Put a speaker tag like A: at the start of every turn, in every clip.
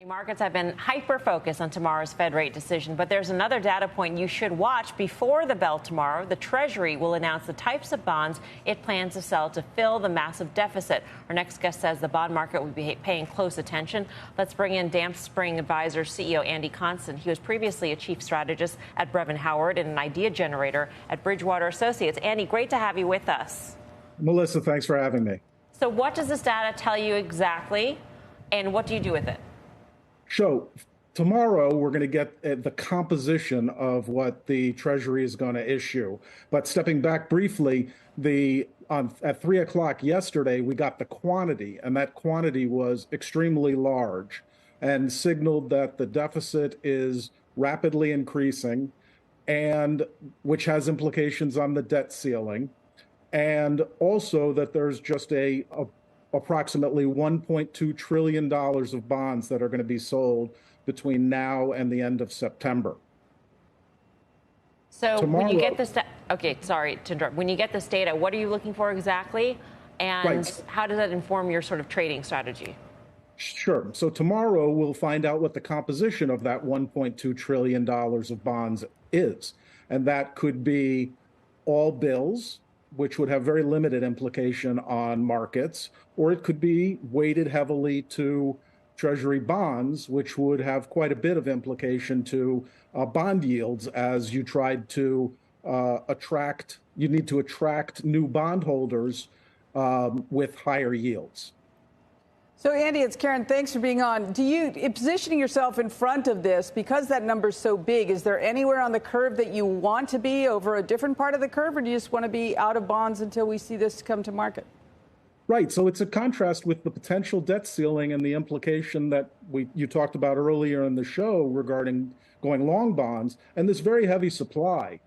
A: Markets have been hyper-focused on tomorrow's Fed rate decision, but there's another data point you should watch before the bell tomorrow. The Treasury will announce the types of bonds it plans to sell to fill the massive deficit. Our next guest says the bond market will be paying close attention. Let's bring in Damp Spring Advisors CEO Andy Constan. He was previously a chief strategist at Brevin Howard and an idea generator at Bridgewater Associates. Andy, great to have you with us.
B: Melissa, thanks for having me.
A: So what does this data tell you exactly, and what do you do with it?
B: So tomorrow we're going to get the composition of what the Treasury is going to issue. But stepping back briefly, at 3 o'clock yesterday, we got the quantity, and that quantity was extremely large and signaled that the deficit is rapidly increasing, and which has implications on the debt ceiling, and also that there's just approximately $1.2 trillion of bonds that are going to be sold between now and the end of September.
A: So tomorrow, when you get this, okay, sorry to interrupt. When you get this data, what are you looking for exactly? And right, how does that inform your sort of trading strategy?
B: Sure. So tomorrow we'll find out what the composition of that $1.2 trillion of bonds is. And that could be all bills, which would have very limited implication on markets, or it could be weighted heavily to Treasury bonds, which would have quite a bit of implication to bond yields as you tried to you need to attract new bondholders with higher yields.
C: So, Andy, it's Karen. Thanks for being on. Positioning yourself in front of this, because that number's so big, is there anywhere on the curve that you want to be over a different part of the curve, or do you just want to be out of bonds until we see this come to market?
B: Right. So it's a contrast with the potential debt ceiling and the implication that you talked about earlier in the show regarding going long bonds and this very heavy supply.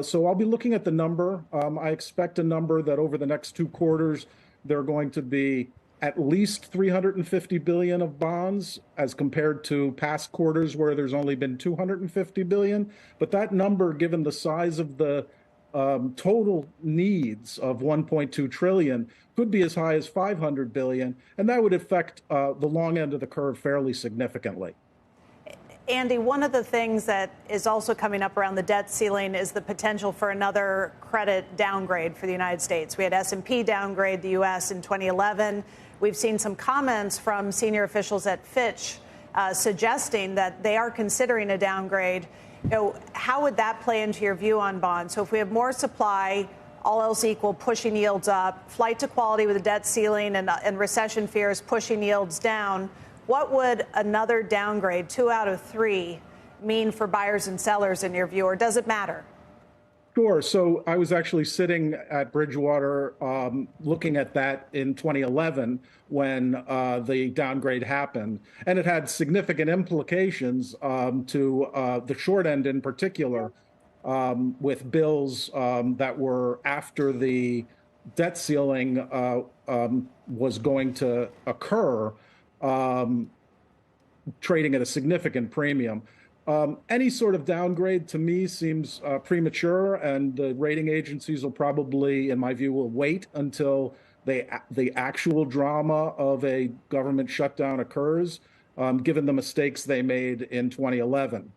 B: So I'll be looking at the number. I expect a number that over the next 2 quarters, there are going to be at least 350 billion of bonds as compared to past quarters where there's only been 250 billion. But that number, given the size of the total needs of 1.2 trillion, could be as high as 500 billion. And that would affect the long end of the curve fairly significantly.
D: Andy, one of the things that is also coming up around the debt ceiling is the potential for another credit downgrade for the United States. We had S&P downgrade the U.S. in 2011. We've seen some comments from senior officials at Fitch suggesting that they are considering a downgrade. How would that play into your view on bonds? So if we have more supply, all else equal, pushing yields up, flight to quality with a debt ceiling and recession fears pushing yields down, what would another downgrade, 2 out of 3, mean for buyers and sellers in your view, or does it matter?
B: Sure. So I was actually sitting at Bridgewater looking at that in 2011 when the downgrade happened, and it had significant implications to the short end in particular, with bills that were after the debt ceiling was going to occur, trading at a significant premium. Any sort of downgrade to me seems premature, and the rating agencies will probably, in my view, will wait until the actual drama of a government shutdown occurs, given the mistakes they made in 2011.